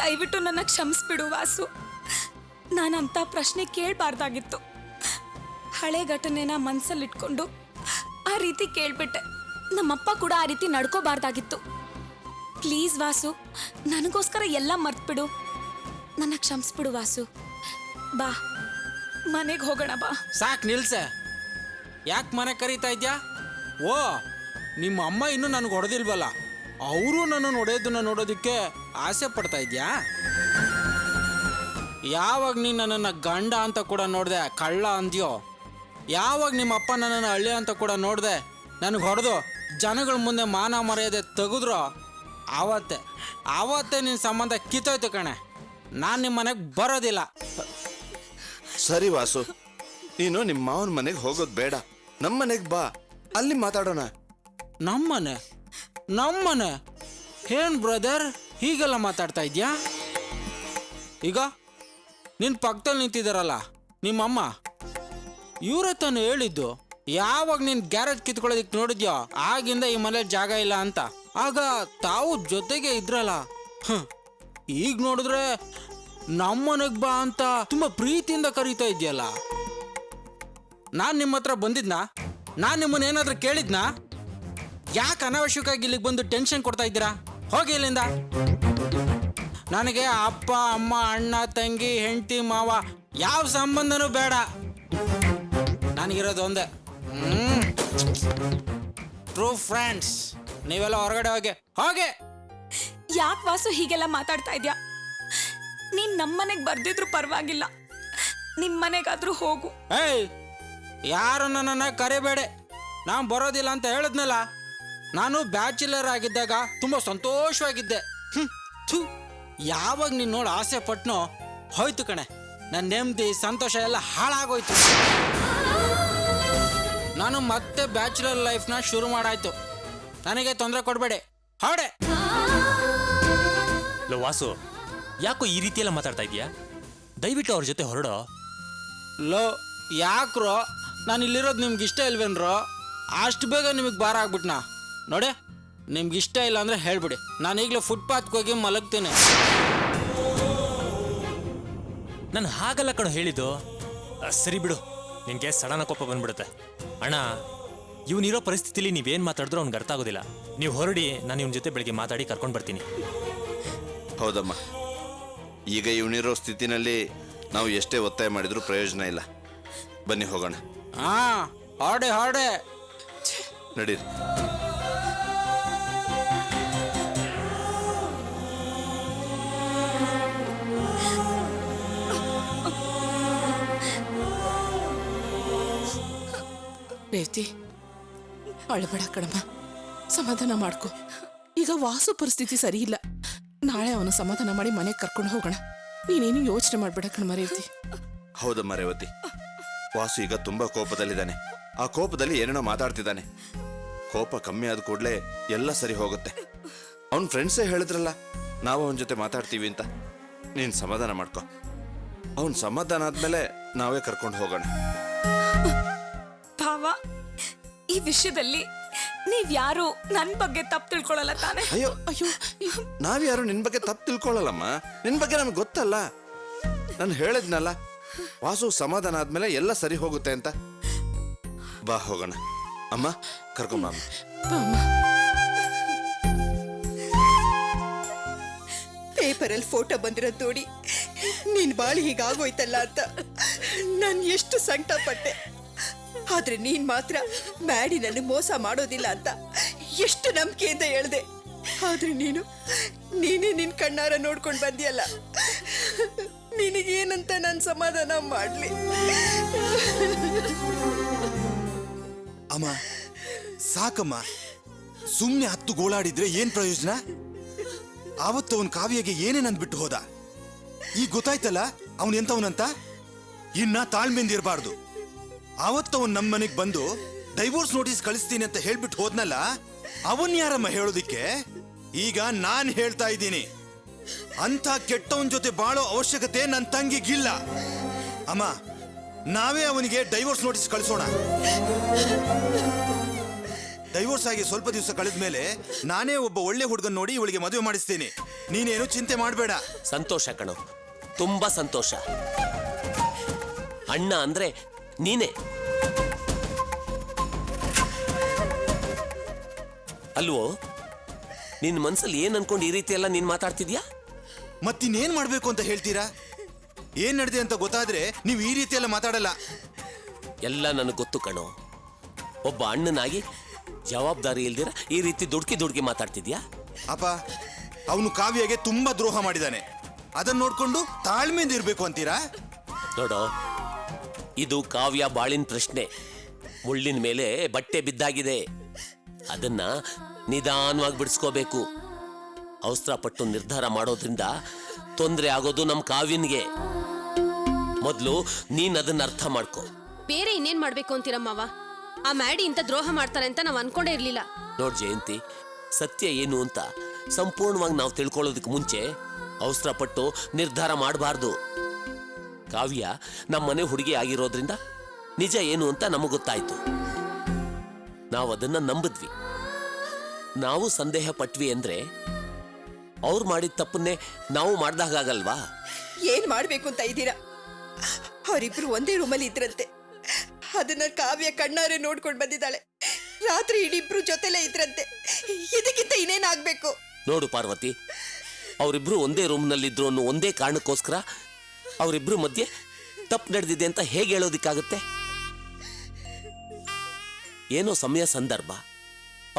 ದಯವಿಟ್ಟು ನನ್ನ ಕ್ಷಮಿಸ್ಬಿಡು ವಾಸು. ನಾನಂತ ಪ್ರಶ್ನೆ ಕೇಳಬಾರ್ದಾಗಿತ್ತು. ಹಳೆ ಘಟನೆನ ಮನಸ್ಸಲ್ಲಿಟ್ಕೊಂಡು ಆ ರೀತಿ ಕೇಳ್ಬಿಟ್ಟೆ. ನಮ್ಮಪ್ಪ ಕೂಡ ಆ ರೀತಿ ನಡ್ಕೋಬಾರ್ದಾಗಿತ್ತು. ಪ್ಲೀಸ್ ವಾಸು, ನನಗೋಸ್ಕರ ಎಲ್ಲ ಮರ್ತ್ಬಿಡು. ನನ್ನ ಕ್ಷಮಿಸ್ಬಿಡು ವಾಸು. ಬಾ ಮನೆಗೆ ಹೋಗೋಣ ಬಾ. ಸಾಕು ನಿಲ್ಸೆ. ಯಾಕೆ ಮನೆ ಕರೀತಾ ಇದ್ಯಾ? ಓ, ನಿಮ್ಮ ಅಮ್ಮ ಇನ್ನೂ ನನಗೆ ಹೊಡೆದಿಲ್ವಲ್ಲ, ಅವರು ನನ್ನನ್ನು ಹೊಡೆಯೋದನ್ನ ನೋಡೋದಕ್ಕೆ ಆಸೆ ಪಡ್ತಾ ಇದ್ಯಾ? ಯಾವಾಗ ನೀನು ನನ್ನನ್ನು ಗಂಡ ಅಂತ ಕೂಡ ನೋಡಿದೆ ಕಳ್ಳ ಅಂದ್ಯೋ, ಯಾವಾಗ ನಿಮ್ಮ ಅಪ್ಪ ನನ್ನನ್ನು ಹಳ್ಳಿ ಅಂತ ಕೂಡ ನೋಡಿದೆ ನನಗೆ ಹೊಡೆದು ಜನಗಳ ಮುಂದೆ ಮಾನ ಮರ್ಯಾದೆ ತೆಗೆದ್ರೋ ಆವತ್ತೇ ನಿನ್ನ ಸಂಬಂಧ ಕಿತ್ತೋಯ್ತು ಕಣೆ. ನಾನು ನಿಮ್ಮ ಮನೆಗೆ ಬರೋದಿಲ್ಲ. ಸರಿ ವಾಸು, ನೀನು ನಿಮ್ಮ ಮಾವನ ಮನೆಗೆ ಹೋಗೋದು ಬೇಡ, ನಮ್ಮ ಮನೆಗೆ ಬಾ, ಅಲ್ಲಿ ಮಾತಾಡೋಣ. ನಮ್ಮನೆ ಏನ್ ಬ್ರದರ್ ಹೀಗೆಲ್ಲ ಮಾತಾಡ್ತಾ ಇದ್ಯಾ? ಈಗ ನಿನ್ನ ಪಕ್ಕದಲ್ಲಿ ನಿಂತಿದ್ದಾರಲ್ಲ ನಿಮ್ಮಮ್ಮ, ಇವರೇ ತಾನು ಹೇಳಿದ್ದು ಯಾವಾಗ ನೀನು ಗ್ಯಾರೇಜ್ ಕಿತ್ಕೊಳ್ಳೋದಕ್ಕೆ ನೋಡಿದ್ಯೋ ಆಗಿಂದ ಈ ಮನೇಲಿ ಜಾಗ ಇಲ್ಲ ಅಂತ. ಆಗ ತಾವು ಜೊತೆಗೆ ಇದ್ರಲ್ಲ. ಈಗ ನೋಡಿದ್ರೆ ನಮ್ಮನೆಗೆ ಬಾ ಅಂತ ತುಂಬಾ ಪ್ರೀತಿಯಿಂದ ಕರೀತಾ ಇದೆಯಲ್ಲ. ನಾನು ನಿಮ್ಮ ಹತ್ರ ಬಂದಿದ್ನಾ? ನಾನು ನಿಮ್ಮನ್ನ ಏನಾದ್ರೂ ಕೇಳಿದ್ನಾ? ಯಾಕೆ ಅನಾವಶ್ಯಕವಾಗಿ ಇಲ್ಲಿಗೆ ಬಂದು ಟೆನ್ಷನ್ ಕೊಡ್ತಾ ಇದ್ದೀರಾ? ಹೋಗಿ ಇಲ್ಲಿಂದ. ನನಗೆ ಅಪ್ಪ ಅಮ್ಮ ಅಣ್ಣ ತಂಗಿ ಹೆಂಡತಿ ಮಾವ ಯಾವ ಸಂಬಂಧನೂ ಬೇಡ. ನನಗಿರೋದು ಒಂದೇ, ಟ್ರೂ ಫ್ರೆಂಡ್ಸ್. ನೀವೆಲ್ಲ ಹೊರಗಡೆ ಹೋಗೆ. ಯಾಕೆ ವಾಸು ಹೀಗೆಲ್ಲ ಮಾತಾಡ್ತಾ ಇದ್ಯಾ? ನೀನ್ ನಮ್ಮನೆಗೆ ಬರ್ದಿದ್ರು ಪರವಾಗಿಲ್ಲ, ನಿಮ್ಮ ಮನೆಗಾದ್ರೂ ಹೋಗು. ಏಯ್, ಯಾರು ನನ್ನನ್ನು ಕರಿಬೇಡಿ. ನಾನು ಬರೋದಿಲ್ಲ ಅಂತ ಹೇಳಿದ್ನಲ್ಲ. ನಾನು ಬ್ಯಾಚುಲರ್ ಆಗಿದ್ದಾಗ ತುಂಬ ಸಂತೋಷವಾಗಿದ್ದೆ. ಯಾವಾಗ ನೀನು ನೋಡಿ ಆಸೆ ಪಟ್ನೋ ಹೋಯ್ತು ಕಣೆ. ನನ್ನ ನೆಮ್ಮದಿ ಸಂತೋಷ ಎಲ್ಲ ಹಾಳಾಗೋಯ್ತು. ನಾನು ಮತ್ತೆ ಬ್ಯಾಚುಲರ್ ಲೈಫ್ನ ಶುರು ಮಾಡಾಯ್ತು. ನನಗೆ ತೊಂದರೆ ಕೊಡಬೇಡಿ, ಹೊರಡೆ. ಲೋ ವಾಸು, ಯಾಕೋ ಈ ರೀತಿಯೆಲ್ಲ ಮಾತಾಡ್ತಾ ಇದೀಯಾ? ದಯವಿಟ್ಟು ಅವ್ರ ಜೊತೆ ಹೊರಡೋ. ಲೋ ಯಾಕ್ರೋ, ನಾನು ಇಲ್ಲಿರೋದು ನಿಮ್ಗೆ ಇಷ್ಟ ಇಲ್ವೇನ್ರೋ? ಅಷ್ಟು ಬೇಗ ನಿಮಗೆ ಭಾರ ಆಗ್ಬಿಟ್ನಾ? ನೋಡಿ, ನಿಮ್ಗೆ ಇಷ್ಟ ಇಲ್ಲ ಅಂದರೆ ಹೇಳ್ಬಿಡಿ, ನಾನು ಈಗಲೇ ಫುಟ್ಪಾತ್ಗೆ ಹೋಗಿ ಮಲಗ್ತೀನಿ. ನಾನು ಹಾಗಲ್ಲ ಕಣೋ ಹೇಳಿದ್ದು. ಸರಿ ಬಿಡು, ನಿನಗೆ ಸಡನ್ ಕೋಪ ಬಂದ್ಬಿಡುತ್ತೆ. ಅಣ್ಣ, ಇವನಿರೋ ಪರಿಸ್ಥಿತಿಲಿ ನೀವೇನು ಮಾತಾಡಿದ್ರೂ ಅವ್ನಿಗೆ ಅರ್ಥ ಆಗೋದಿಲ್ಲ. ನೀವು ಹೊರಡಿ, ನಾನು ಇವನ ಜೊತೆ ಬೆಳಿಗ್ಗೆ ಮಾತಾಡಿ ಕರ್ಕೊಂಡು ಬರ್ತೀನಿ. ಹೌದಮ್ಮ, ಈಗ ಇವನಿರೋ ಸ್ಥಿತಿನಲ್ಲಿ ನಾವು ಎಷ್ಟೇ ಒತ್ತಾಯ ಮಾಡಿದ್ರೂ ಪ್ರಯೋಜನ ಇಲ್ಲ. ಬನ್ನಿ ಹೋಗೋಣ. ಹೊರಡೆ ನಡೀರಿ. ರೇವತಿ, ಅಳಬೇಡ ಕಣಮ್ಮ, ಸಮಾಧಾನ ಮಾಡ್ಕೊ. ಈಗ ವಾಸು ಪರಿಸ್ಥಿತಿ ಸರಿ ಇಲ್ಲ. ನಾಳೆ ಅವನ ಸಮಾಧಾನ ಮಾಡಿ ಮನೆಗೆ ಕರ್ಕೊಂಡು ಹೋಗೋಣ. ನೀನೇನು ಯೋಚನೆ ಮಾಡ್ಬೇಡ ಕಣಮ್ಮ ರೇವತಿ. ಹೌದಮ್ಮ ರೇವತಿ, ವಾಸು ಈಗ ತುಂಬಾ ಕೋಪದಲ್ಲಿದ್ದಾನೆ. ಆ ಕೋಪದಲ್ಲಿ ಏನೇನೋ ಮಾತಾಡ್ತಿದ್ದಾನೆ. ಕೋಪ ಕಮ್ಮಿ ಆದ ಕೂಡಲೇ ಎಲ್ಲ ಸರಿ ಹೋಗುತ್ತೆ. ಅವನ ಫ್ರೆಂಡ್ಸೇ ಹೇಳಿದ್ರಲ್ಲ ನಾವು ಅವನ ಜೊತೆ ಮಾತಾಡ್ತೀವಿ ಅಂತ. ನೀನು ಸಮಾಧಾನ ಮಾಡ್ಕೊ. ಅವನ ಸಮಾಧಾನ ಆದ್ಮೇಲೆ ನಾವೇ ಕರ್ಕೊಂಡು ಹೋಗೋಣ. ಭಾವ, ಈ ವಿಷಯದಲ್ಲಿ ನೀವ್ಯಾರು ನನ್ನ ಬಗ್ಗೆ ತಪ್ಪು ತಿಳ್ಕೊಳ್ಳಲ್ಲ ತಾನೆ? ಅಯ್ಯೋ ಅಯ್ಯೋ, ನಾವ್ಯಾರು ನಿನ್ ಬಗ್ಗೆ ತಪ್ಪು ತಿಳ್ಕೊಳ್ಳಲ್ಲಮ್ಮ. ನಿನ್ ಬಗ್ಗೆ ನಮ್ಗೆ ಗೊತ್ತಲ್ಲ. ನಾನು ಹೇಳಿದ್ನಲ್ಲ, ವಾಸು ಸಮಾಧಾನ ಆದ್ಮೇಲೆ ಎಲ್ಲ ಸರಿ ಹೋಗುತ್ತೆ ಅಂತ. ಬಾ ಹೋಗೋಣ. ಅಮ್ಮ ಕರ್ಕೊಂಬ. ಪೇಪರಲ್ಲಿ ಫೋಟೋ ಬಂದಿರೋದು ನೋಡಿ ನೀನ್ ಬಾಳಿ ಹೀಗಾಗೋಯ್ತಲ್ಲ ಅಂತ ನಾನು ಎಷ್ಟು ಸಂಕಟ ಪಟ್ಟೆ. ಆದ್ರೆ ನೀನ್ ಮಾತ್ರ ಮ್ಯಾಡಿ ನನ್ನ ಮೋಸ ಮಾಡೋದಿಲ್ಲ ಅಂತ ಎಷ್ಟು ನಂಬಿಕೆಯಿಂದ ಹೇಳ್ದೆ. ಆದ್ರೆ ನೀನೇ ನಿನ್ ಕಣ್ಣಾರ ನೋಡ್ಕೊಂಡು ಬಂದಿಯಲ್ಲ. ನಿನಗೇನಂತ ನಾನು ಸಮಾಧಾನ ಮಾಡ್ಲಿ? ಅಮ್ಮ ಸಾಕಮ್ಮ, ಸುಮ್ಮನೆ ಹತ್ತು ಗೋಳಾಡಿದ್ರೆ ಏನ್ ಪ್ರಯೋಜನ? ಆವತ್ತು ಅವನ್ ಕಾವ್ಯಗೆ ಏನೇನ್ ಅಂದ್ಬಿಟ್ಟು ಹೋದ. ಈಗ ಗೊತ್ತಾಯ್ತಲ್ಲ ಅವನ್ ಎಂತವನಂತ. ಇನ್ನ ತಾಳ್ಮೆಂದ ಇರಬಾರ್ದು. ಆವತ್ತವನ್ ನಮ್ಮ ಮನೆಗ್ ಬಂದು ಡೈವೋರ್ಸ್ ನೋಟಿಸ್ ಕಳಿಸ್ತೀನಿ ಅಂತ ಹೇಳ್ಬಿಟ್ಟು ಹೋದ್ನಲ್ಲ, ಅವನ್ ಯಾರಮ್ಮ ಹೇಳೋದಿಕ್ಕೆ? ಈಗ ನಾನ್ ಹೇಳ್ತಾ ಇದ್ದೀನಿ, ಅಂತ ಕೆಟ್ಟವನ್ ಜೊತೆ ಬಾಳೋ ಅವಶ್ಯಕತೆ ನನ್ನ ತಂಗಿಗಿಲ್ಲ. ಅಮ್ಮ, ನಾವೇ ಅವನಿಗೆ ಡೈವೋರ್ಸ್ ನೋಟಿಸ್ ಕಳಿಸೋಣ. ಡೈವೋರ್ಸ್ ಆಗಿ ಸ್ವಲ್ಪ ದಿವಸ ಕಳೆದ ಮೇಲೆ ನಾನೇ ಒಬ್ಬ ಒಳ್ಳೆ ಹುಡುಗನ್ ನೋಡಿ ಇವಳಿಗೆ ಮದುವೆ ಮಾಡಿಸ್ತೀನಿ. ನೀನೇನು ಚಿಂತೆ ಮಾಡಬೇಡ. ಸಂತೋಷ ಕಣೋ, ತುಂಬಾ ಸಂತೋಷ. ಅಣ್ಣ ಅಂದ್ರೆ ನೀನೇ ಅಲ್ವೋ? ನಿನ್ನ ಮನ್ಸಲ್ಲಿ ಏನ್ ಅನ್ಕೊಂಡು ಈ ರೀತಿ ಎಲ್ಲ ನೀನ್ ಮಾತಾಡ್ತಿದ್ಯಾ? ಮತ್ತಿನ್ನೇನ್ ಮಾಡ್ಬೇಕು ಅಂತ ಹೇಳ್ತೀರಾ? ಏನ್ ನಡೆದಿದೆ ಅಂತ ಗೊತ್ತಾದ್ರೆ ನೀವು ಈ ರೀತಿ ಎಲ್ಲ ಮಾತಾಡಲ್ಲ. ಎಲ್ಲ ನನಗೆ ಗೊತ್ತು ಕಣೋ. ಒಬ್ಬ ಅಣ್ಣನಾಗಿ ಜವಾಬ್ದಾರಿ ಇಲ್ದಿರ ಈ ರೀತಿ ದುಡ್ಕಿ ಮಾತಾಡ್ತಿದ್ಯಾ? ಅಪ್ಪ, ಅವನು ಕಾವ್ಯಗೆ ತುಂಬಾ ದ್ರೋಹ ಮಾಡಿದಾನೆ. ಅದನ್ನ ನೋಡ್ಕೊಂಡು ತಾಳ್ಮೆಯಿಂದ ಇರ್ಬೇಕು ಅಂತೀರಾ? ನೋಡೋ, ಇದು ಕಾವ್ಯ ಬಾಳಿನ ಪ್ರಶ್ನೆ. ಮುಳ್ಳಿನ ಮೇಲೆ ಬಟ್ಟೆ ಬಿದ್ದಾಗಿದೆ. ಅದನ್ನ ನಿಧಾನವಾಗಿ ಬಿಡಿಸ್ಕೋಬೇಕು. ಅವಸರ ಪಟ್ಟು ನಿರ್ಧಾರ ಮಾಡೋದ್ರಿಂದ ತೊಂದರೆ ಆಗೋದು ನಮ್ಮ ಕಾವ್ಯನ್ಗೆ. ಮೊದಲು ನೀನ್ ಅದನ್ನ ಅರ್ಥ ಮಾಡ್ಕೋ. ಬೇರೆ ಇನ್ನೇನ್ ಮಾಡ್ಬೇಕು ಅಂತೀರಮ್ಮವ? ಆ ಮ್ಯಾಡಿ ಇಂಥ ದ್ರೋಹ ಮಾಡ್ತಾರೆ ಅಂತ ನಾವು ಅನ್ಕೊಂಡೇ ಇರ್ಲಿಲ್ಲ. ನೋಡ್ ಜಯಂತಿ, ಸತ್ಯ ಏನು ಅಂತ ಸಂಪೂರ್ಣವಾಗಿ ನಾವು ತಿಳ್ಕೊಳ್ಳೋದಕ್ಕೆ ಮುಂಚೆ ಅವಸರ ಪಟ್ಟು ನಿರ್ಧಾರ ಮಾಡಬಾರ್ದು. ಕಾವ್ಯ ನಮ್ಮ ಮನೆ ಹುಡುಗಿ ಆಗಿರೋದ್ರಿಂದ ನಿಜ ಏನು ಅಂತ ನಮಗೆ ಗೊತ್ತಾಯ್ತು. ನಾವು ಅದನ್ನ ನಂಬಿದ್ವಿ. ನಾವು ಸಂದೇಹ ಪಟ್ವಿ ಅಂದ್ರೆ ಅವ್ರು ಮಾಡಿದ ತಪ್ಪನ್ನೇ ನಾವು ಮಾಡ್ದಾಗಲ್ವಾ? ಏನ್ ಮಾಡ್ಬೇಕು ಅಂತ ಇದ್ದೀರಾ? ಅವರಿಬ್ರು ಒಂದೇ ರೂಮಲ್ಲಿ ಇದ್ರಂತೆ. ಅದನ್ನ ಕಾವ್ಯ ಕಣ್ಣಾರೆ ನೋಡ್ಕೊಂಡು ಬಂದಿದ್ದಾಳೆ. ರಾತ್ರಿ ಇಡಿಬ್ರು ಜೊತೆಲೇ ಇದ್ರಂತೆ. ಇದಕ್ಕಿಂತ ಇನ್ನೇನಾಗ್ಬೇಕು? ನೋಡು ಪಾರ್ವತಿ, ಅವರಿಬ್ರು ಒಂದೇ ರೂಮ್ನಲ್ಲಿದ್ರು ಅನ್ನೋ ಒಂದೇ ಕಾರಣಕ್ಕೋಸ್ಕರ ಅವರಿಬ್ರು ಮಧ್ಯೆ ತಪ್ಪು ನಡೆದಿದೆ ಅಂತ ಹೇಗೆ ಹೇಳೋದಿಕ್ಕಾಗುತ್ತೆ? ಏನೋ ಸಮಯ ಸಂದರ್ಭ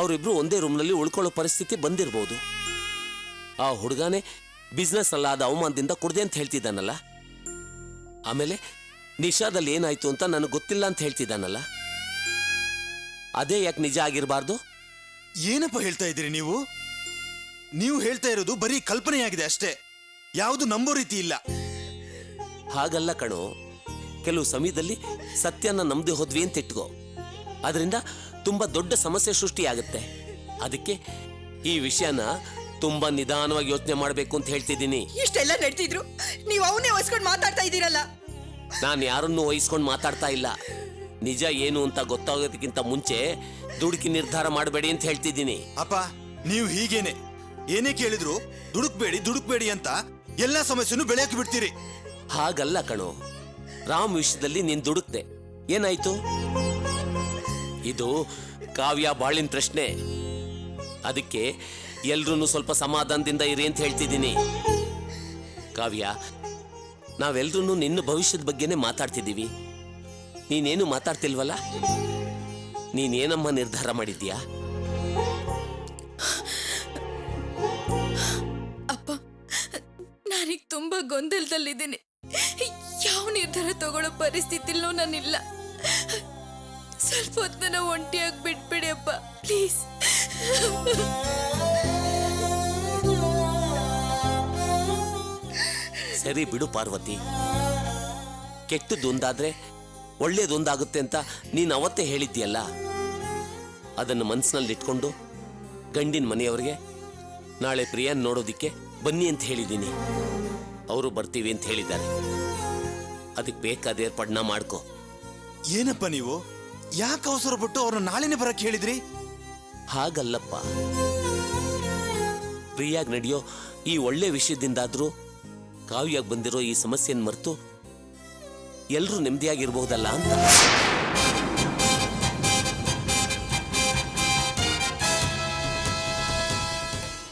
ಅವರಿಬ್ರು ಒಂದೇ ರೂಮ್ನಲ್ಲಿ ಉಳ್ಕೊಳ್ಳೋ ಪರಿಸ್ಥಿತಿ ಬಂದಿರಬಹುದು. ಆ ಹುಡುಗನೇ ಬಿಸ್ನೆಸ್ ಅಲ್ಲಾದ ಅವಮಾನದಿಂದ ಕುಡ್ದೆ ಅಂತ ಹೇಳ್ತಿದ್ದಾನಲ್ಲ. ಆಮೇಲೆ ನಿಶಾದಲ್ಲಿ ಏನಾಯ್ತು ಅಂತ ನನಗೆ ಗೊತ್ತಿಲ್ಲ ಅಂತ ಹೇಳ್ತಿದ್ದಾನಲ್ಲ. ಅದೇ ಯಾಕೆ ನಿಜ ಆಗಿರಬಾರ್ದು? ಏನಪ್ಪ ಹೇಳ್ತಾ ಇದ್ದೀರಿ ನೀವು? ನೀವು ಹೇಳ್ತಾ ಇರೋದು ಬರೀ ಕಲ್ಪನೆಯಾಗಿದೆ ಅಷ್ಟೇ. ಯಾವುದು ನಂಬೋ ರೀತಿ ಇಲ್ಲ. ಹಾಗಲ್ಲ ಕಣೋ, ಕೆಲವು ಸಮಯದಲ್ಲಿ ಸತ್ಯನ ನಂಬದೆ ಹೋದ್ವಿ ಅಂತ ಇಟ್ಕೋ, ಅದರಿಂದ ತುಂಬಾ ದೊಡ್ಡ ಸಮಸ್ಯೆ ಸೃಷ್ಟಿಯಾಗುತ್ತೆ. ಅದಕ್ಕೆ ಈ ವಿಷಯನ ತುಂಬಾ ನಿಧಾನವಾಗಿ ಯೋಚನೆ ಮಾಡಬೇಕು ಅಂತ ಹೇಳ್ತಿದ್ದೀನಿ. ಇಷ್ಟೆಲ್ಲ ನಡೆದಿದ್ರು ನೀವು ಅವನ್ನೇ ವಹಿಸ್ಕೊಂಡು ಮಾತಾಡ್ತಾ ಇದ್ದೀರಲ್ಲ. ನಾನು ಯಾರನ್ನೂ ವಹಿಸ್ಕೊಂಡು ಮಾತಾಡ್ತಾ ಇಲ್ಲ. ನಿಜ ಏನು ಅಂತ ಗೊತ್ತಾಗೋದಕ್ಕಿಂತ ಮುಂಚೆ ದುಡುಕಿ ನಿರ್ಧಾರ ಮಾಡಬೇಡಿ ಅಂತ ಹೇಳ್ತಿದ್ದೀನಿ. ಅಪ್ಪ, ನೀವು ಹೀಗೇನೆ ಏನೇ ಕೇಳಿದ್ರು ದುಡುಕ್ಬೇಡಿ ಅಂತ ಎಲ್ಲಾ ಸಮಸ್ಯೆನೂ ಬೆಳೆಯಕ್ಕೆ ಬಿಡ್ತೀರಿ. ಹಾಗಲ್ಲ ಕಣೋ, ರಾಮ್ ವಿಷಯದಲ್ಲಿ ನೀನ್ ದುಡುಕ್ದೆ, ಏನಾಯ್ತು? ಇದು ಕಾವ್ಯ ಬಾಳಿನ ಪ್ರಶ್ನೆ. ಅದಕ್ಕೆ ಎಲ್ರೂ ಸ್ವಲ್ಪ ಸಮಾಧಾನದಿಂದ ಇರಿ ಅಂತ ಹೇಳ್ತಿದ್ದೀನಿ. ಕಾವ್ಯ, ನಾವೆಲ್ರೂ ನಿನ್ನ ಭವಿಷ್ಯದ ಬಗ್ಗೆನೇ ಮಾತಾಡ್ತಿದ್ದೀವಿ. ನೀನೇನು ಮಾತಾಡ್ತಿಲ್ವಲ್ಲ? ನೀನೇನಮ್ಮ ನಿರ್ಧಾರ ಮಾಡಿದ್ಯಾ? ಅಪ್ಪ, ನಾನೀಗ ತುಂಬಾ ಗೊಂದಲದಲ್ಲಿದ್ದೀನಿ. ಯಾವ ನಿರ್ಧಾರ ತಗೊಳ್ಳೋ ಪರಿಸ್ಥಿತಿಲೂ ನಾನಿಲ್ಲ. ಸ್ವಲ್ಪ ಹೊತ್ತನ ಒಂಟಿಯಾಗಿ ಬಿಟ್ಬಿಡಿ ಅಪ್ಪ, ಪ್ಲೀಸ್. ಸರಿ ಬಿಡು ಪಾರ್ವತಿ. ಕೆಟ್ಟದ್ದೊಂದಾದ್ರೆ ಒಳ್ಳೇದೊಂದಾಗುತ್ತೆ ಅಂತ ನೀನು ಅವತ್ತೇ ಹೇಳಿದ್ಯಲ್ಲ. ಅದನ್ನು ಮನಸ್ಸಿನಲ್ಲಿ ಇಟ್ಕೊಂಡು ಗಂಡಿನ ಮನೆಯವರಿಗೆ ನಾಳೆ ಪ್ರಿಯಾನ್ ನೋಡೋದಿಕ್ಕೆ ಬನ್ನಿ ಅಂತ ಹೇಳಿದ್ದೀನಿ. ಅವರು ಬರ್ತೀವಿ ಅಂತ ಹೇಳಿದ್ದಾರೆ. ಅದಕ್ಕೆ ಬೇಕಾದ ಏರ್ಪಾಡನ್ನ ಮಾಡ್ಕೋ. ಏನಪ್ಪ ನೀವು ಯಾಕೆ ಅವಸರ ಪಟ್ಟು ಅವ್ರನ್ನ ನಾಳೆನೆ ಬರಕ್ಕೆ ಹೇಳಿದ್ರಿ? ಹಾಗಲ್ಲಪ್ಪ, ಪ್ರಿಯಾಗ್ ನಡೆಯೋ ಈ ಒಳ್ಳೆ ವಿಷಯದಿಂದಾದ್ರೂ ಕಾವ್ಯಾಗಿ ಬಂದಿರೋ ಈ ಸಮಸ್ಯೆಯನ್ನು ಮರೆತು ಎಲ್ರೂ ನೆಮ್ಮದಿಯಾಗಿರ್ಬಹುದಲ್ಲ ಅಂತ.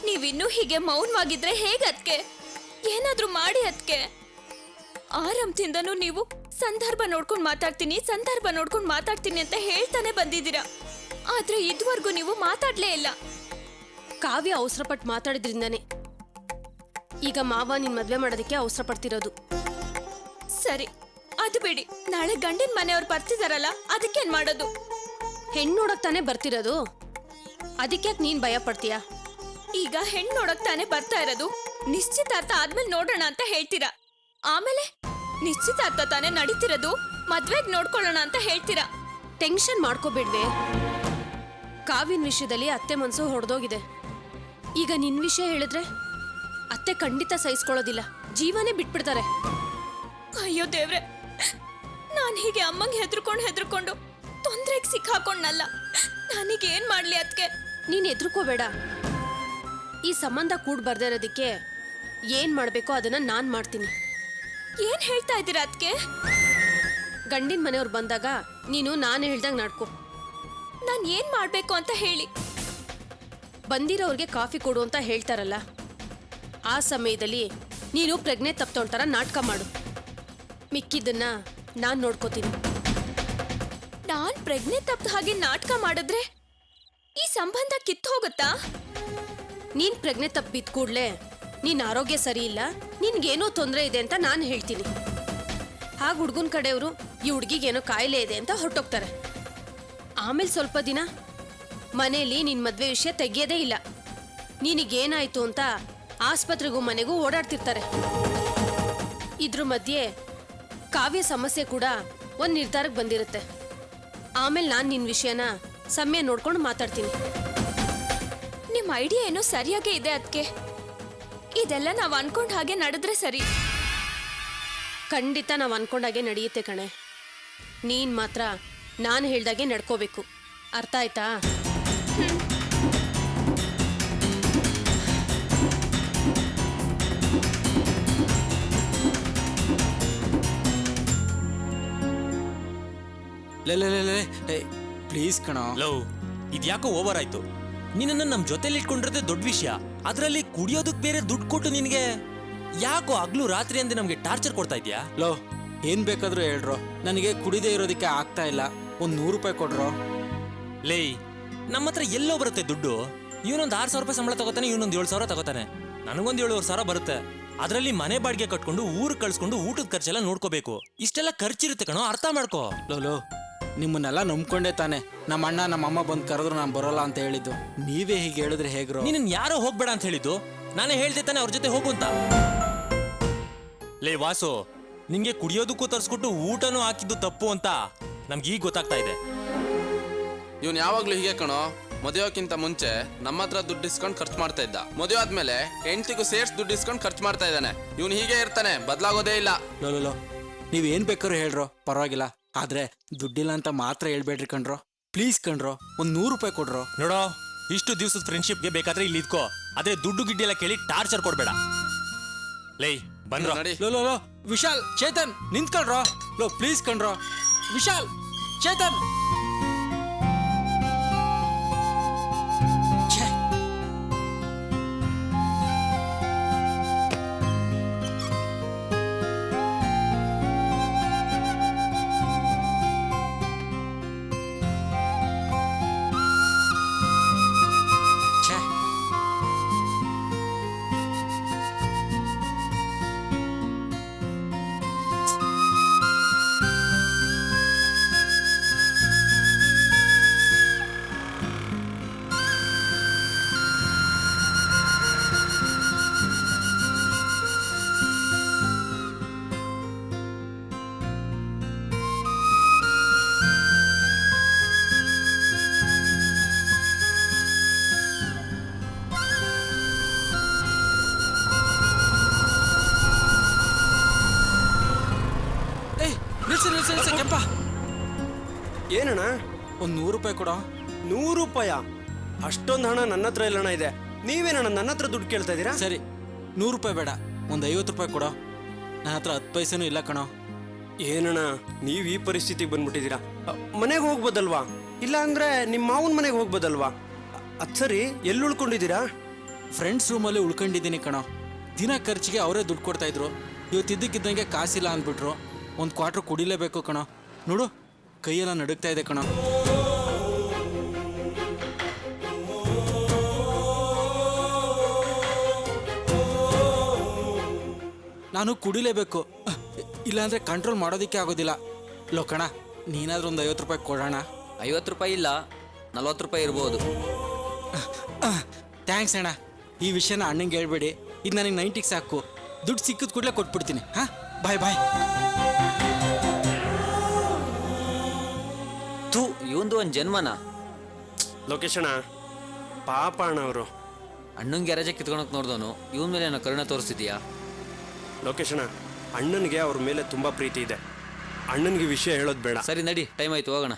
ನೀವಿನ್ನೂ ಹೀಗೆ ಮೌನವಾಗಿದ್ರೆ ಹೇಗೆ? ಅದಕ್ಕೆ ಏನಾದ್ರೂ ಮಾಡಿ. ಅದಕ್ಕೆ ಆರಂಭದಿಂದನೂ ನೀವು ಸಂದರ್ಭ ನೋಡ್ಕೊಂಡು ಮಾತಾಡ್ತೀನಿ ಅಂತ ಹೇಳ್ತಾನೆ ಬಂದಿದ್ದೀರಾ. ಆದ್ರೆ ಇದುವರೆಗೂ ನೀವು ಮಾತಾಡ್ಲೇ ಇಲ್ಲ. ಕಾವ್ಯ ಅವಸರಪಟ್ಟು ಮಾತಾಡಿದ್ರಿಂದಾನೆ ಈಗ ಮಾವ ನಿನ್ ಮದ್ವೆ ಮಾಡೋದಕ್ಕೆ ಅವಸರ ಪಡ್ತಿರೋದು. ಸರಿ, ಅದು ಬಿಡಿ. ನಾಳೆ ಗಂಡಿನ ಮನೆಯವ್ರು ಬರ್ತಿದಾರಲ್ಲ, ಅದಕ್ಕೇನ್ ಮಾಡೋದು? ಹೆಣ್ಣು ನೋಡಕ್ ತಾನೇ ಬರ್ತಿರೋದು, ಅದಕ್ಕೆ ಯಾಕೆ ನೀನ್ ಭಯ ಪಡ್ತೀಯಾ? ಈಗ ಹೆಣ್ಣು ನೋಡಕ್ ತಾನೇ ಬರ್ತಾ ಇರೋದು. ನಿಶ್ಚಿತಾರ್ಥ ಆದ್ಮೇಲೆ ನೋಡೋಣ ಅಂತ ಹೇಳ್ತೀರಾ. ಆಮೇಲೆ ನಿಶ್ಚಿತಾರ್ಥ ತಾನೇ ನಡೀತಿರೋದು, ಮದ್ವೆಗ್ ನೋಡ್ಕೊಳ್ಳೋಣ ಅಂತ ಹೇಳ್ತೀರಾ. ಟೆನ್ಷನ್ ಮಾಡ್ಕೋಬೇಡ್ವೆ. ಕಾವ್ಯನ್ ವಿಷಯದಲ್ಲಿ ಅತ್ತೆ ಮನ್ಸು ಹೊಡೆದೋಗಿದೆ. ಈಗ ನಿನ್ ವಿಷಯ ಹೇಳಿದ್ರೆ ಅತ್ತೆ ಖಂಡಿತ ಸಹಿಸ್ಕೊಳ್ಳೋದಿಲ್ಲ, ಜೀವನೇ ಬಿಟ್ಬಿಡ್ತಾರೆ. ಅಯ್ಯೋ ದೇವ್ರೆ, ನಾನ್ ಹೀಗೆ ಅಮ್ಮಂಗೆ ಹೆದರ್ಕೊಂಡು ತೊಂದ್ರೆಗೆ ಸಿಕ್ಕಾಕೊಂಡಲ್ಲ. ನನಗೇನ್ ಮಾಡ್ಲಿ ಅದಕ್ಕೆ? ನೀನ್ ಎದ್ರುಕೋಬೇಡ. ಈ ಸಂಬಂಧ ಕೂಡ್ ಬರ್ದೇ ಇರೋದಕ್ಕೆ ಏನ್ ಮಾಡ್ಬೇಕೋ ಅದನ್ನ ನಾನ್ ಮಾಡ್ತೀನಿ. ಏನ್ ಹೇಳ್ತಾ ಇದ್ದೀರಾ ಅದಕ್ಕೆ? ಗಂಡಿನ ಮನೆಯವ್ರು ಬಂದಾಗ ನೀನು ನಾನು ಹೇಳ್ದಂಗ್ ನಡ್ಕೊ. ನಾನ್ ಏನ್ ಮಾಡ್ಬೇಕು ಅಂತ ಹೇಳಿ. ಬಂದಿರೋರ್ಗೆ ಕಾಫಿ ಕೊಡು ಅಂತ ಹೇಳ್ತಾರಲ್ಲ, ಆ ಸಮಯದಲ್ಲಿ ನೀನು ಪ್ರಜ್ಞೆ ತಪ್ತೋಳ್ತರ ನಾಟಕ ಮಾಡು. ಮಿಕ್ಕಿದ್ದನ್ನ ನಾನ್ ನೋಡ್ಕೋತೀನಿ. ನಾನ್ ಪ್ರಜ್ಞೆ ತಪ್ಪ ಹಾಗೆ ನಾಟಕ ಮಾಡಿದ್ರೆ ಈ ಸಂಬಂಧ ಕಿತ್ತು ಹೋಗುತ್ತಾ? ನೀನ್ ಪ್ರಜ್ಞೆ ತಪ್ಪಿದ ಕೂಡ್ಲೆ ನಿನ್ ಆರೋಗ್ಯ ಸರಿ ಇಲ್ಲ, ನಿನ್ಗೇನೋ ತೊಂದರೆ ಇದೆ ಅಂತ ನಾನು ಹೇಳ್ತೀನಿ. ಹಾಗ ಹುಡ್ಗನ್ ಕಡೆಯವರು ಈ ಹುಡ್ಗಿಗೇನೋ ಕಾಯಿಲೆ ಇದೆ ಅಂತ ಹೊರಟೋಗ್ತಾರೆ. ಆಮೇಲೆ ಸ್ವಲ್ಪ ದಿನ ಮನೇಲಿ ನಿನ್ ಮದ್ವೆ ವಿಷಯ ತೆಗಿಯೋದೇ ಇಲ್ಲ. ನಿನಗೇನಾಯ್ತು ಅಂತ ಆಸ್ಪತ್ರೆಗೂ ಮನೆಗೂ ಓಡಾಡ್ತಿರ್ತಾರೆ. ಇದ್ರ ಮಧ್ಯೆ ಕಾವ್ಯ ಸಮಸ್ಯೆ ಕೂಡ ಒಂದ್ ನಿರ್ಧಾರಕ್ಕೆ ಬಂದಿರುತ್ತೆ. ಆಮೇಲೆ ನಾನು ನಿನ್ ವಿಷಯನ ಸಮಯ ನೋಡ್ಕೊಂಡು ಮಾತಾಡ್ತೀನಿ. ನಿಮ್ ಐಡಿಯಾ ಏನೋ ಸರಿಯಾಗೇ ಇದೆ ಅದಕ್ಕೆ. ಇದೆಲ್ಲ ನಾವ್ ಅನ್ಕೊಂಡ್ ಹಾಗೆ ನಡೆದ್ರೆ ಸರಿ. ಖಂಡಿತ ನಾವು ಅನ್ಕೊಂಡಾಗೆ ನಡೆಯುತ್ತೆ ಕಣೆ. ನೀನ್ ಮಾತ್ರ ನಾನು ಹೇಳ್ದಾಗೆ ನಡ್ಕೋಬೇಕು. ಅರ್ಥ ಆಯ್ತಾ? ಪ್ಲೀಸ್ ಕಣೋ. ಲವ್, ಇದ್ಯಾಕೋ ಓವರ್ ಆಯ್ತು. ನಿನ್ನನ್ನು ನಮ್ಮ ಜೊತೆಲಿ ಇಟ್ಕೊಂಡಿರೋದೇ ದೊಡ್ಡ ವಿಷಯ. ಅದರಲ್ಲಿ ಕುಡಿಯೋದಕ್ಕೆ ಬೇರೆ ದುಡ್ಡು ಕೊಟ್ಟು ನಿನಗೆ ಯಾಕೋ ಹಗ್ಲು ರಾತ್ರಿ ಅಂದೆ ನಮಗೆ ಟಾರ್ಚರ್ ಕೊಡ್ತಾ ಇದ್ಯಾ? ಲೋ, ಏನ್ ಬೇಕಾದ್ರೂ ಹೇಳ್ರೋ, ನನಗೆ ಕುಡಿದೇ ಇರೋದಕ್ಕೆ ಆಗ್ತಾ ಇಲ್ಲ. ಒಂದ್ 100 ರೂಪಾಯಿ ಕೊಡ್ರೋ. ಲೇ, ನಮ್ಮ ಹತ್ರ ಎಲ್ಲೋ ಬರುತ್ತೆ ದುಡ್ಡು? ಇವನೊಂದು 6,000 ರೂಪಾಯಿ ಸಂಬಳ ತಗೋತಾನೆ, ಇವನೊಂದು 7,000 ತಗೋತಾನೆ. ನನಗೊಂದು 7,000 ಬರುತ್ತೆ. ಅದರಲ್ಲಿ ಮನೆ ಬಾಡಿಗೆ ಕಟ್ಕೊಂಡು ಊರು ಕಳ್ಸ್ಕೊಂಡು ಊಟದ ಖರ್ಚೆಲ್ಲ ನೋಡ್ಕೋಬೇಕು. ಇಷ್ಟೆಲ್ಲ ಖರ್ಚಿರುತ್ತೆ ಕಣೋ, ಅರ್ಥ ಮಾಡ್ಕೋ. ಲೋ, ನಿಮ್ಮನ್ನೆಲ್ಲ ನಂಬ್ಕೊಂಡೇ ತಾನೆ ನಮ್ಮ ಅಣ್ಣ ನಮ್ಮ ಅಮ್ಮ ಬಂದು ಕರೆದ್ರು ನಾನು ಬರೋಲ್ಲ ಅಂತ ಹೇಳಿದ್ದು. ನೀವೇ ಹೀಗೆ ಹೇಳಿದ್ರೆ ಹೇಗ್ರೋ? ನೀನು ಯಾರೋ ಹೋಗ್ಬೇಡ ಅಂತ ಹೇಳಿದ್ದು, ನಾನೇ ಹೇಳ್ದೆ ತಾನೆ ಅವ್ರ ಜೊತೆ ಹೋಗು ಅಂತ. ಲೇ ವಾಸು, ನಿಂಗೆ ಕುಡಿಯೋದಕ್ಕೂ ತರ್ಸ್ಕೊಟ್ಟು ಊಟನೂ ಹಾಕಿದ್ದು ತಪ್ಪು ಅಂತ ನಮ್ಗೆ ಈಗ ಗೊತ್ತಾಗ್ತಾ ಇದೆ. ಇವ್ನು ಯಾವಾಗ್ಲೂ ಹೀಗೆ ಕಣೋ. ಮದುವೆಕ್ಕಿಂತ ಮುಂಚೆ ನಮ್ಮ ಹತ್ರ ದುಡ್ಡು ಇಸ್ಕೊಂಡು ಖರ್ಚು ಮಾಡ್ತಾ ಇದ್ದ. ಮದುವೆ ಆದ್ಮೇಲೆ ಹೆಂಡತಿಗೂ ಸೇರ್ಸ್ ದುಡ್ಡು ಇಸ್ಕೊಂಡು ಖರ್ಚು ಮಾಡ್ತಾ ಇದ್ದಾನೆ. ಇವ್ನು ಹೀಗೆ ಇರ್ತಾನೆ, ಬದಲಾಗೋದೇ ಇಲ್ಲ. ಲೋ, ನೀವ್ ಏನ್ ಬೇಕಾದ್ರೂ ಹೇಳ್ರೋ, ಪರವಾಗಿಲ್ಲ. ಆದ್ರೆ ದುಡ್ಡಿಲ್ಲ ಅಂತ ಮಾತ್ರ ಹೇಳ್ಬೇಡ್ರಿ ಕಣ್ರೋ. ಪ್ಲೀಸ್ ಕಣ್ರೋ, ಒಂದ್ 100 ರೂಪಾಯಿ ಕೊಡ್ರೋ. ನೋಡೋ, ಇಷ್ಟು ದಿವಸದ ಫ್ರೆಂಡ್ಶಿಪ್ಗೆ ಬೇಕಾದ್ರೆ ಇಲ್ಲಿ ಇದ್ಕೋ. ಆದ್ರೆ ದುಡ್ಡು ಗಿಡ್ಡಿ ಎಲ್ಲ ಕೇಳಿ ಟಾರ್ಚರ್ ಕೊಡ್ಬೇಡ. ಲೇ ಬಂದ್ರೋ ನಡಿ. ಲೋ, ವಿಶಾಲ್, ಚೇತನ್ ನಿಂತ್ಕೊಳ್ರೋ. ಲೋ ಪ್ಲೀಸ್ ಕಣ್ರೋ. ವಿಶಾಲ್, ಚೇತನ್. ಛೇ. ಛೇ. ನಿಲ್ಸಿ ಕೆಂಪ. ಏನಣ್ಣ? ಒಂದ್ 100 ರೂಪಾಯಿ ಕೊಡೋ. 100 ರೂಪಾಯ? ಅಷ್ಟೊಂದು ಹಣ ನನ್ನ ಹತ್ರ ಎಲ್ಲಣ್ಣ ಇದೆ. ನೀವೇನಣ್ಣ ನನ್ನ ಹತ್ರ ದುಡ್ಡು ಕೇಳ್ತಾ ಇದ್ದೀರಾ? ಸರಿ, 100 ರೂಪಾಯಿ ಬೇಡ, ಒಂದ್ 50 ರೂಪಾಯಿ ಕೊಡೋ. ನನ್ನ ಹತ್ರ 10 ಪೈಸೆನೂ ಇಲ್ಲ ಕಣೋ. ಏನಣ್ಣ, ನೀವ್ ಈ ಪರಿಸ್ಥಿತಿಗೆ ಬಂದ್ಬಿಟ್ಟಿದ್ದೀರಾ. ಮನೆಗೆ ಹೋಗ್ಬೋದಲ್ವಾ? ಇಲ್ಲ ಅಂದ್ರೆ ನಿಮ್ಮ ಮಾವನ ಮನೆಗೆ ಹೋಗ್ಬೋದಲ್ವಾ? ಅದ್ ಸರಿ, ಎಲ್ಲಿ ಉಳ್ಕೊಂಡಿದ್ದೀರಾ? ಫ್ರೆಂಡ್ಸ್ ರೂಮಲ್ಲಿ ಉಳ್ಕೊಂಡಿದ್ದೀನಿ ಕಣೋ. ದಿನ ಖರ್ಚಿಗೆ ಅವರೇ ದುಡ್ಡು ಕೊಡ್ತಾ ಇದ್ರು. ಇವತ್ತಿದ್ದಕ್ಕಿದ್ದಂಗೆ ಕಾಸಿಲ್ಲ ಅಂದ್ಬಿಟ್ರು. ಒಂದು ಕ್ವಾರ್ಟರ್ ಕುಡಿಲೇಬೇಕು ಕಣೋ. ನೋಡು, ಕೈಯೆಲ್ಲ ನಡುಗ್ತಾ ಇದೆ ಕಣೋ. ನಾನು ಕುಡಿಲೇಬೇಕು, ಇಲ್ಲಾಂದ್ರೆ ಕಂಟ್ರೋಲ್ ಮಾಡೋದಕ್ಕೆ ಆಗೋದಿಲ್ಲ. ಲೋ ಕಣ, ನೀನಾದ್ರೂ ಒಂದು 50 ರೂಪಾಯಿ ಕೊಡೋಣ. 50 ರೂಪಾಯಿ ಇಲ್ಲ, 40 ರೂಪಾಯಿ ಇರ್ಬೋದು. ಥ್ಯಾಂಕ್ಸ್ ಅಣ್ಣ. ಈ ವಿಷಯನ ಅಣ್ಣಂಗೆ ಹೇಳ್ಬೇಡಿ. ಇದು ನನಗೆ 90ಗೆ ಸಾಕು. ದುಡ್ಡು ಸಿಕ್ಕಿದ ಕೂಡಲೇ ಕೊಟ್ಬಿಡ್ತೀನಿ. ಹಾಂ, ಬಾಯ್. ಥೂ, ಇವಂದು ಒಂದು ಜನ್ಮನ. ಲೋಕೇಶಣ್ಣ, ಪಾಪ ಅಣ್ಣ ಅವರು. ಅಣ್ಣಂಗೆ ಗ್ಯಾರೇಜ್ ಕಿತ್ಕೊಳಕ್ ನೋಡ್ದವನು ಇವನ್ ಮೇಲೆ ಏನೋ ಕರುಣೆ ತೋರಿಸ್ತಿದ್ಯಾ? ಲೋಕೇಶಣ್ಣ, ಅಣ್ಣನಿಗೆ ಅವ್ರ ಮೇಲೆ ತುಂಬಾ ಪ್ರೀತಿ ಇದೆ. ಅಣ್ಣನಿಗೆ ವಿಷಯ ಹೇಳೋದು ಬೇಡ. ಸರಿ ನಡಿ, ಟೈಮ್ ಆಯ್ತು, ಹೋಗೋಣ.